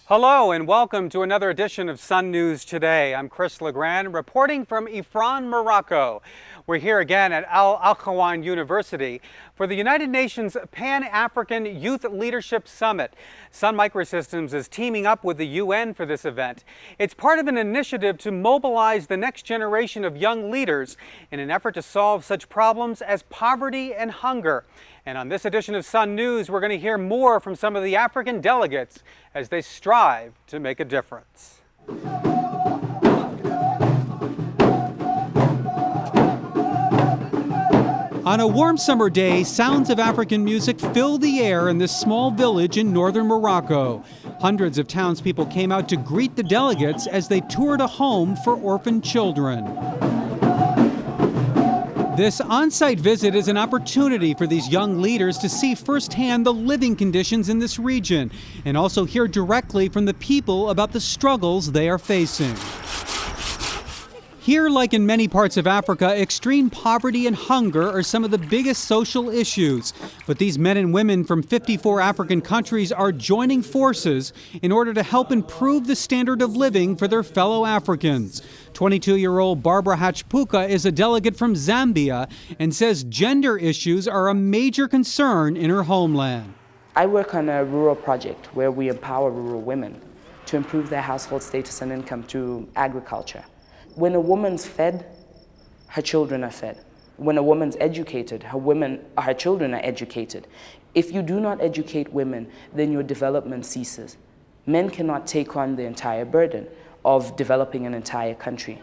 Hello and welcome to another edition of Sun News Today. I'm Chris Legrand reporting from Ifrane, Morocco. We're here again at Al Akhawan University for the United Nations Pan-African Youth Leadership Summit. Sun Microsystems is teaming up with the UN for this event. It's part of an initiative to mobilize the next generation of young leaders in an effort to solve such problems as poverty and hunger. And on this edition of Sun News, we're going to hear more from some of the African delegates as they strive to make a difference. On a warm summer day, sounds of African music fill the air in this small village in northern Morocco. Hundreds of townspeople came out to greet the delegates as they toured a home for orphaned children. This on-site visit is an opportunity for these young leaders to see firsthand the living conditions in this region and also hear directly from the people about the struggles they are facing. Here, like in many parts of Africa, extreme poverty and hunger are some of the biggest social issues. But these men and women from 54 African countries are joining forces in order to help improve the standard of living for their fellow Africans. 22-year-old Barbara Hachpuka is a delegate from Zambia and says gender issues are a major concern in her homeland. I work on a rural project where we empower rural women to improve their household status and income through agriculture. When a woman's fed, her children are fed. When a woman's educated, her children are educated. If you do not educate women, then your development ceases. Men cannot take on the entire burden of developing an entire country.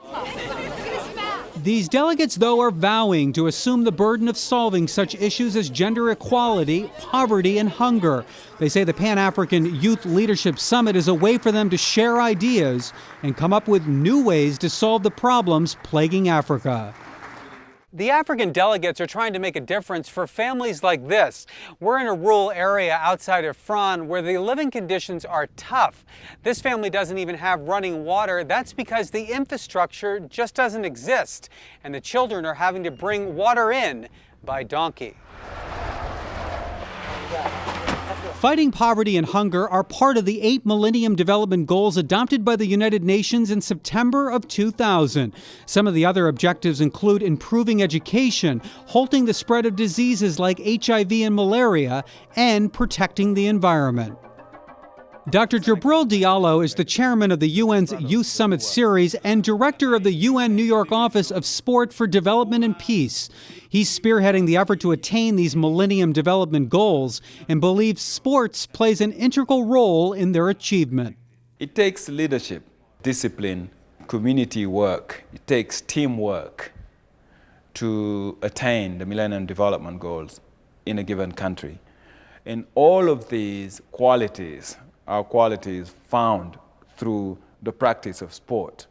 These delegates, though, are vowing to assume the burden of solving such issues as gender equality, poverty, and hunger. They say the Pan-African Youth Leadership Summit is a way for them to share ideas and come up with new ways to solve the problems plaguing Africa. The African delegates are trying to make a difference for families like this. We're in a rural area outside of Ifrane where the living conditions are tough. This family doesn't even have running water. That's because the infrastructure just doesn't exist, and the children are having to bring water in by donkey. Fighting poverty and hunger are part of the 8 Millennium Development Goals adopted by the United Nations in September of 2000. Some of the other objectives include improving education, halting the spread of diseases like HIV and malaria, and protecting the environment. Dr. Jibril Diallo is the chairman of the UN's Youth Summit Series and director of the UN New York Office of Sport for Development and Peace. He's spearheading the effort to attain these Millennium Development Goals and believes sports plays an integral role in their achievement. It takes leadership, discipline, community work. It takes teamwork to attain the Millennium Development Goals in a given country. And all of these qualities are qualities found through the practice of sport.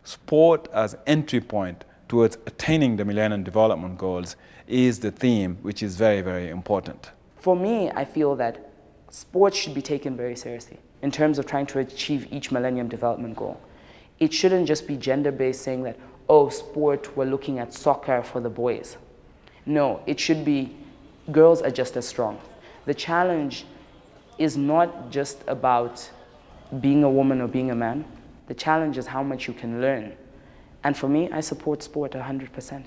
Sport as entry point towards attaining the Millennium Development Goals is the theme, which is very, very important. For me, I feel that sports should be taken very seriously in terms of trying to achieve each Millennium Development Goal. It shouldn't just be gender-based, saying that, oh, sport, we're looking at soccer for the boys. No, it should be girls are just as strong. The challenge is not just about being a woman or being a man. The challenge is how much you can learn. And for me, I support sport 100%.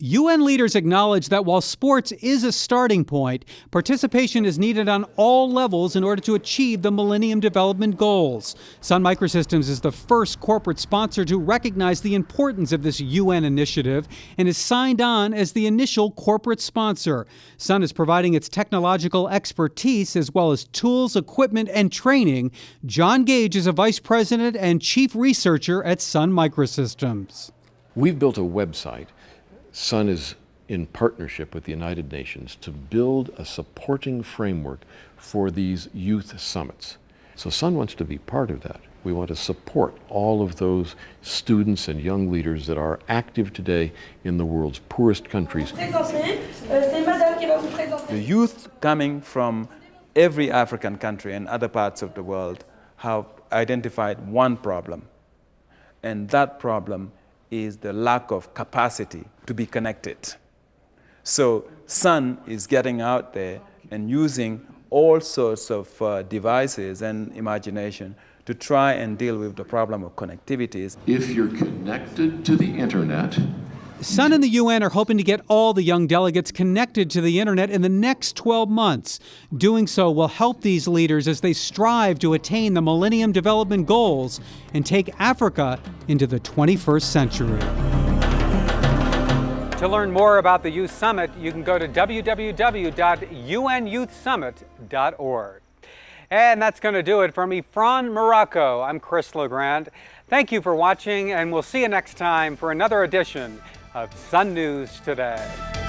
UN leaders acknowledge that while sports is a starting point, participation is needed on all levels in order to achieve the Millennium Development Goals. Sun Microsystems is the first corporate sponsor to recognize the importance of this UN initiative and is signed on as the initial corporate sponsor. Sun is providing its technological expertise as well as tools, equipment, and training. John Gage is a vice president and chief researcher at Sun Microsystems. We've built a website. Sun is in partnership with the United Nations to build a supporting framework for these youth summits. So Sun wants to be part of that. We want to support all of those students and young leaders that are active today in the world's poorest countries. The youth coming from every African country and other parts of the world have identified one problem, and that problem is the lack of capacity to be connected. So Sun is getting out there and using all sorts of devices and imagination to try and deal with the problem of connectivities. If you're connected to the internet, Sun and the UN are hoping to get all the young delegates connected to the internet in the next 12 months. Doing so will help these leaders as they strive to attain the Millennium Development Goals and take Africa into the 21st century. To learn more about the Youth Summit, you can go to www.unyouthsummit.org. And that's going to do it for me from Morocco. I'm Chris LeGrand. Thank you for watching, and we'll see you next time for another edition of Sun News Today.